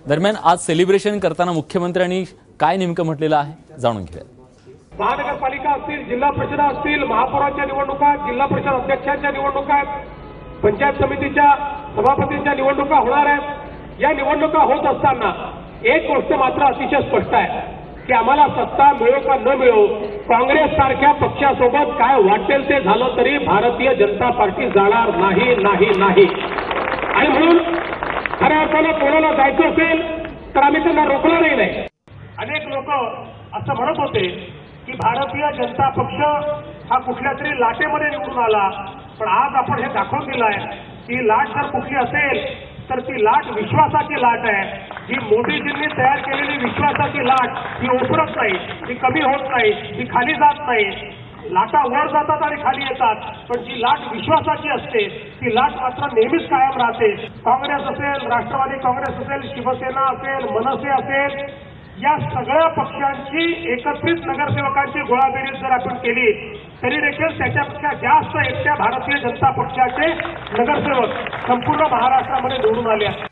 दरम्यान आज सेलिब्रेशन करताना मुख्यमंत्र्यांनी काय नेमकं म्हटलेलं आहे जाणून घेऊया। महानगरपालिका असतील, जिल्हा परिषद असतील, महापौरांच्या निवडणुका, जिल्हा परिषद अध्यक्षांच्या निवडणुका, पंचायत समितीच्या सभापतींच्या निवडणुका होणार आहेत। या निवडणुका होत असताना एक गोष्ट मात्र अतिशय स्पष्ट आहे की आम्हाला सत्ता मिळो का न मिळो, काँग्रेस सारख्या पक्षासोबत काय वाटेल ते झालं तरी भारतीय जनता पार्टी जाणार नाही नाही नाही। आणि म्हणून खऱ्या अर्थानं कोणाला जायचं असेल तर आम्ही त्यांना रोखणारही नाही। अनेक लोक असं म्हणत होते की भारतीय जनता पक्ष हा कुठल्या तरी लाटेमध्ये निवडून आला, पण आज आपण हे दाखवून दिलं आहे की लाट जर कुठली असेल तर ती लाट विश्वासाची लाट आहे। जी मोदीजींनी तयार केलेली विश्वासाची लाट ही ओसरत नाही, ती कमी होत नाही, ती खाली जात नाही। लाटा वर जातात आणि खाली येतात, पण जी लाट विश्वासाची असते ती लाट मात्र नेहमीच कायम राहते। काँग्रेस असेल, राष्ट्रवादी काँग्रेस असेल, शिवसेना असेल, मनसे असेल, या सगळ्या पक्षांची एकत्रित नगरसेवकांची गोळाबेरीज जर आपण केली तरी देखील त्याच्यापेक्षा जास्त एकट्या भारतीय जनता पक्षाचे नगरसेवक संपूर्ण महाराष्ट्रामध्ये निवडून आले आहेत।